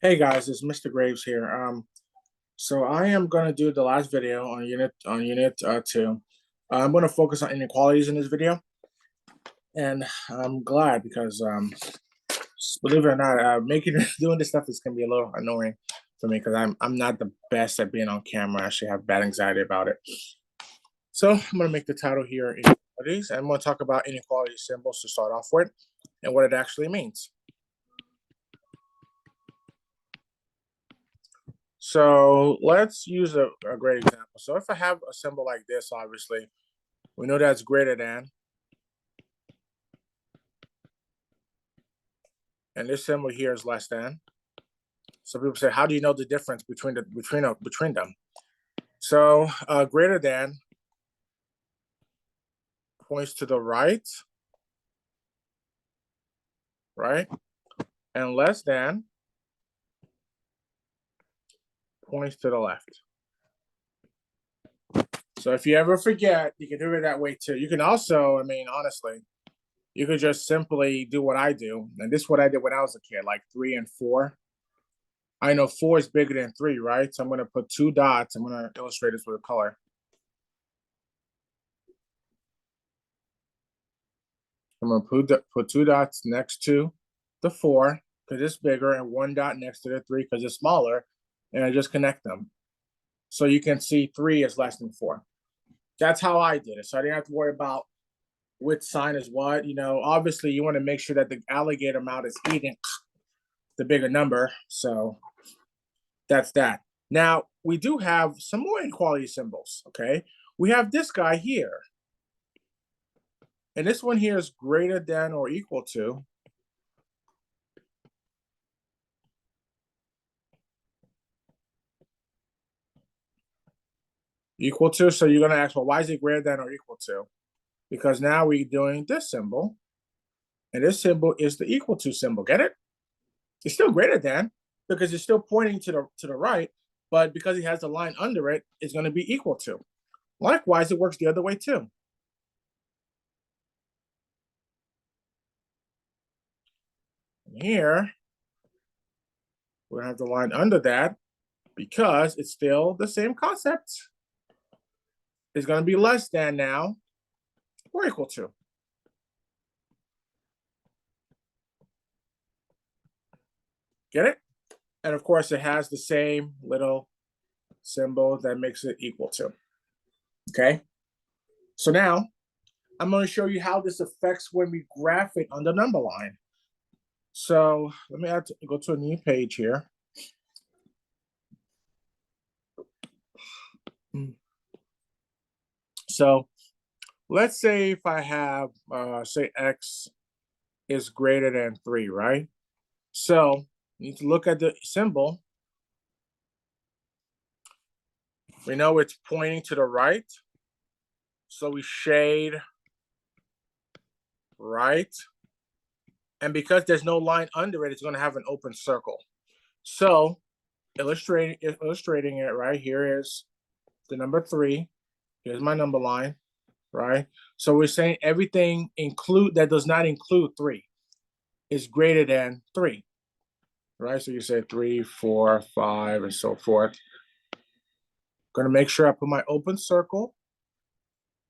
Hey guys, it's Mr. Graves here. So I am going to do the last video on unit 2. I'm going to focus on inequalities in this video, and I'm glad because believe it or not, making doing this stuff is going to be a little annoying for me because I'm not the best at being on camera. I actually have bad anxiety about it. So I'm going to make the title here inequalities, and I'm going to talk about inequality symbols to start off with and what it actually means. So let's use a great example. So if I have a symbol like this, obviously, we know that's greater than. And this symbol here is less than. So people say, how do you know the difference between them? So greater than points to the right, right? And less than points to the left. So if you ever forget, you can do it that way too. You can also, honestly, you could just simply do what I do. And this is what I did when I was a kid, like 3 and 4. I know 4 is bigger than 3, right? So I'm going to put 2 dots. I'm going to illustrate this with a color. I'm going to put 2 dots next to the 4 because it's bigger, and 1 dot next to the 3 because it's smaller, and I just connect them. So you can see 3 is less than 4. That's how I did it. So I didn't have to worry about which sign is what. Obviously you want to make sure that the alligator mouth is eating the bigger number. So that's that. Now, we do have some more inequality symbols, okay? We have this guy here. And this one here is greater than or equal to. Equal to, so you're going to ask, well, why is it greater than or equal to? Because now we're doing this symbol. And this symbol is the equal to symbol. Get it? It's still greater than because it's still pointing to the right. But because it has the line under it, it's going to be equal to. Likewise, it works the other way too. And here, we're going to have the line under that because it's still the same concept. It's going to be less than now or equal to. Get it? And of course, it has the same little symbol that makes it equal to. Okay? So now, I'm going to show you how this affects when we graph it on the number line. So let me go to a new page here. So let's say if I have, say x is greater than 3, right? So you need to look at the symbol. We know it's pointing to the right. So we shade right. And because there's no line under it, it's going to have an open circle. So illustrating it, right, here is the number 3. Here's my number line, right? So we're saying everything that does not include 3 is greater than 3, right? So you say 3, 4, 5, and so forth. Going to make sure I put my open circle,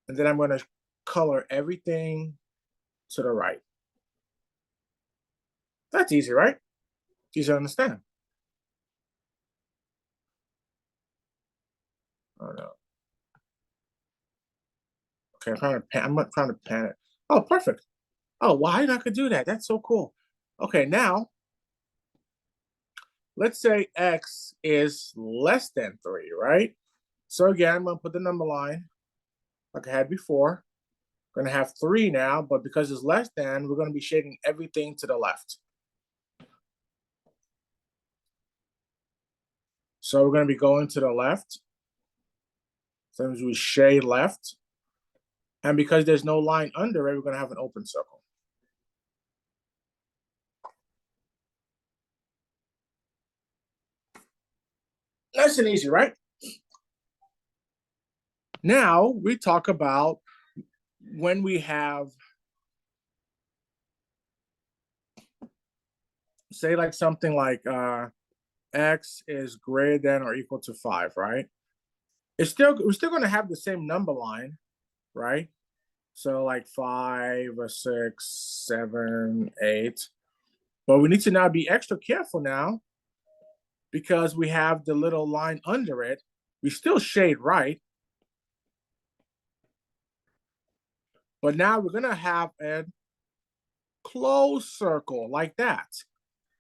and then I'm going to color everything to the right. That's easy, right? Easy to understand. Oh no. Okay, I'm not trying to pan it. Oh, perfect. Oh, why well, I could do that? That's so cool. Okay, now let's say x is less than 3, right? So again, I'm going to put the number line like I had before. I'm going to have 3 now, but because it's less than, we're going to be shading everything to the left. So we're going to be going to the left. So we shade left. And because there's no line under it, we're going to have an open circle. Nice and easy, right? Now we talk about when we have, say like something like x is greater than or equal to 5, right? We're still going to have the same number line, right? So like 5 or 6, 7, 8. But we need to now be extra careful now because we have the little line under it. We still shade right. But now we're going to have a closed circle like that.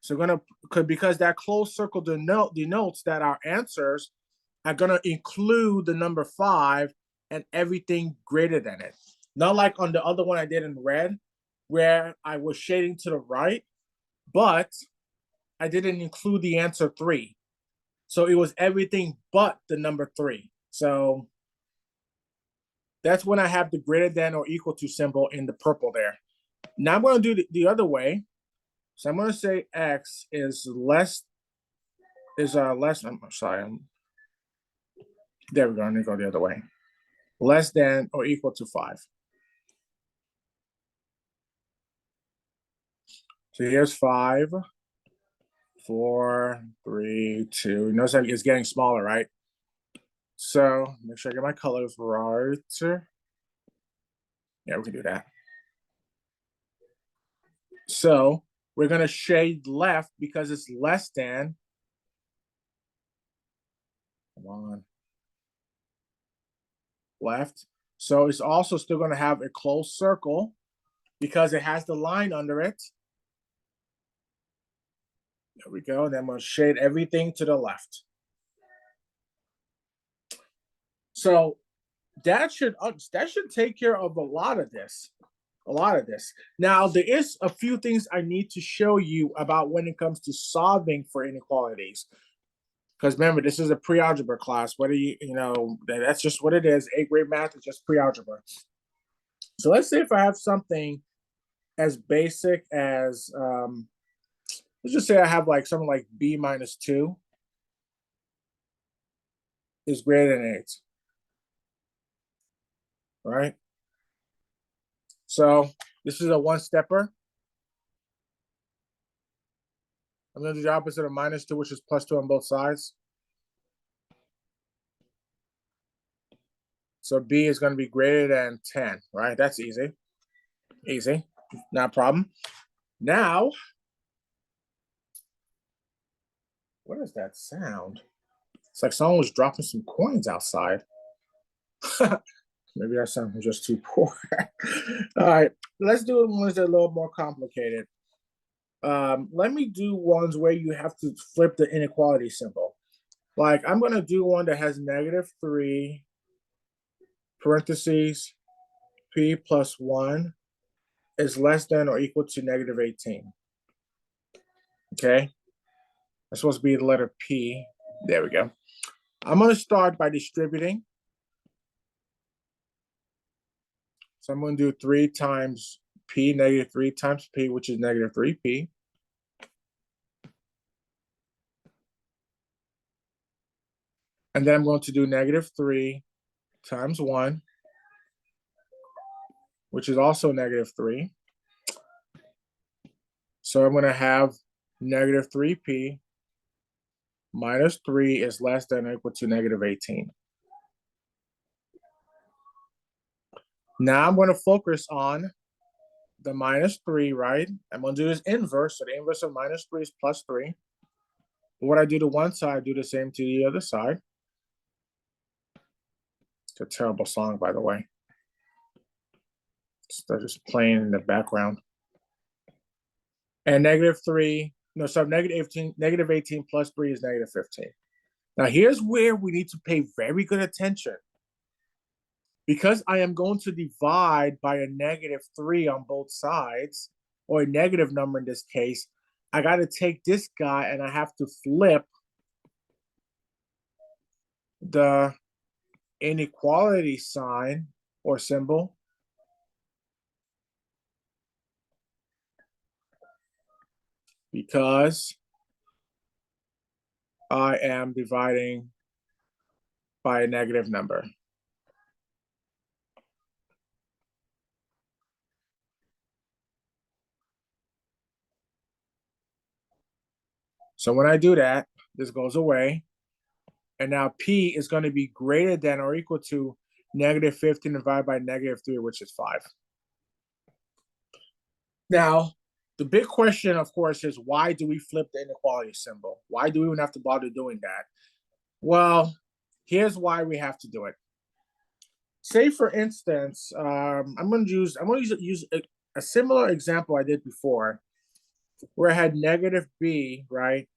So we're going to, because that closed circle denotes that our answers are going to include the number 5 and everything greater than it. Not like on the other one I did in red, where I was shading to the right, but I didn't include the answer 3. So it was everything but the number 3. So that's when I have the greater than or equal to symbol in the purple there. Now I'm going to do the other way. So I'm going to say x is less, I'm sorry. There we go. I'm going to go the other way. Less than or equal to 5. So here's 5, 4, 3, 2. You notice that it's getting smaller, right? So make sure I get my colors right. Yeah, we can do that. So we're going to shade left because it's less than. Come on. Left. So it's also still going to have a closed circle because it has the line under it. There we go. Then we'll shade everything to the left. So that should take care of a lot of this. Now, there is a few things I need to show you about when it comes to solving for inequalities. Because remember, this is a pre-algebra class. Whether that's just what it is. 8th grade math is just pre-algebra. So let's say if I have something as basic as, let's just say I have like something like b minus 2 is greater than 8. Right? So this is a one-stepper. I'm going to do the opposite of minus 2, which is plus 2 on both sides. So b is going to be greater than 10, right? That's easy. Easy. Not a problem. Now, what is that sound? It's like someone was dropping some coins outside. Maybe that sound was just too poor. All right, let's do ones that are a little more complicated. Let me do ones where you have to flip the inequality symbol. Like I'm going to do one that has -3 parentheses p plus 1 is less than or equal to -18. Okay, that's supposed to be the letter P. There we go. I'm going to start by distributing. So I'm going to do 3 times P, -3 times P, which is -3P. And then I'm going to do -3 times 1, which is also -3. So I'm going to have -3P minus 3 is less than or equal to -18. Now I'm going to focus on the -3, right? I'm going to do this inverse. So the inverse of -3 is +3. But what I do to one side, I do the same to the other side. It's a terrible song, by the way. They're just playing in the background. And -3, no, so -18 plus 3 is -15. Now here's where we need to pay very good attention. Because I am going to divide by a -3 on both sides, or a negative number in this case, I got to take this guy and I have to flip the inequality sign or symbol. Because I am dividing by a negative number. So when I do that, This goes away. And now P is going to be greater than or equal to negative 15 divided by negative 3, which is 5. Now, the big question, of course, is why do we flip the inequality symbol? Why do we even have to bother doing that? Well, here's why we have to do it. Say, for instance, I'm going to use a similar example I did before, where I had negative b, right,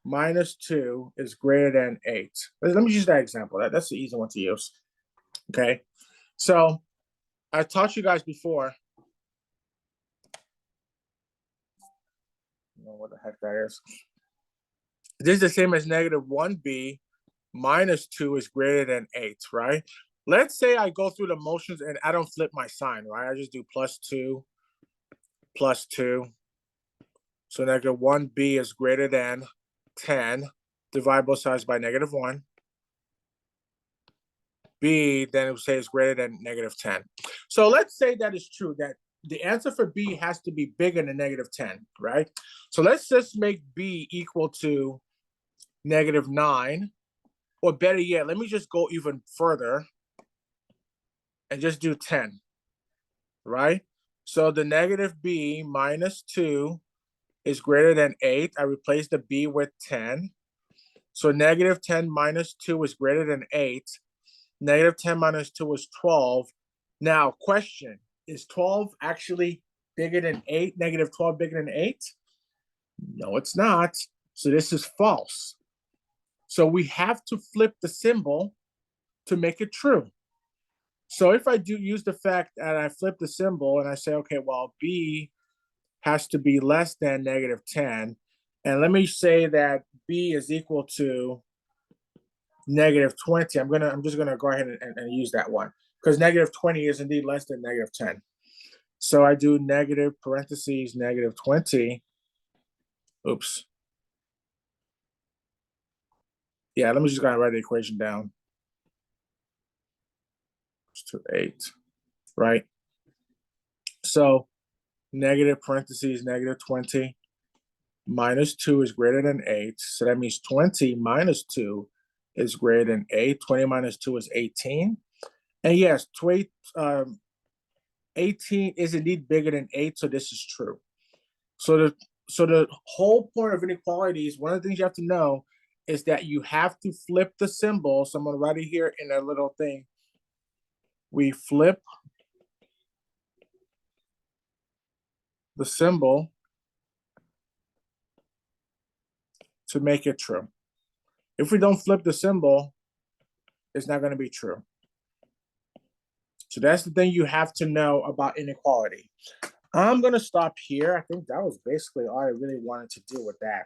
minus 2 is greater than 8. Let me use that example. That's the easy one to use. Okay, so I taught you guys before. I don't know what the heck that is. This is the same as negative 1b minus 2 is greater than 8, right? Let's say I go through the motions and I don't flip my sign, right? I just do plus 2, plus 2. So negative 1b is greater than 10. Divide both sides by negative 1. B, then it would say is greater than negative 10. So let's say that is true, that the answer for B has to be bigger than negative 10, right? So let's just make B equal to negative 9, or better yet, let me just go even further and just do 10, right? So the negative B minus 2 is greater than 8. I replace the B with 10. So negative 10 minus 2 is greater than 8. Negative 10 minus 2 is 12. Now, question, is 12 actually bigger than 8? Negative 12 bigger than 8? No, it's not. So this is false. So we have to flip the symbol to make it true. So if I do use the fact that I flip the symbol and I say, okay, well, B has to be less than negative 10. And let me say that B is equal to negative 20. I'm just gonna go ahead and use that one, because negative 20 is indeed less than negative 10. So I do negative parentheses negative 20. Oops. Yeah, let me just go ahead and write the equation down. To 8, right? So negative parentheses negative 20 minus 2 is greater than 8. So that means 20 minus 2 is greater than 8. 20 minus 2 is 18. And yes, 18 is indeed bigger than 8, so this is true. So the whole point of inequalities, one of the things you have to know is that you have to flip the symbol. So I'm going to write it here in a little thing. We flip the symbol to make it true. If we don't flip the symbol, it's not going to be true. So that's the thing you have to know about inequality. I'm going to stop here. I think that was basically all I really wanted to do with that.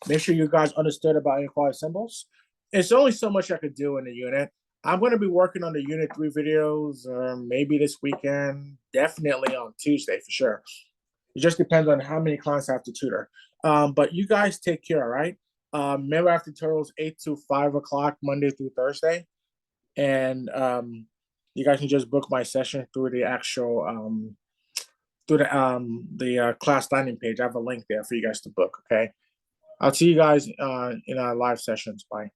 Make sure you guys understood about inequality symbols. It's only so much I could do in the unit. I'm going to be working on the Unit 3 videos maybe this weekend, definitely on Tuesday for sure. It just depends on how many clients I have to tutor. But you guys take care, all right? Remember, after tutorials 8 to 5 o'clock, Monday through Thursday. And you guys can just book my session through the actual through the class landing page. I have a link there for you guys to book. Okay, I'll see you guys in our live sessions. Bye.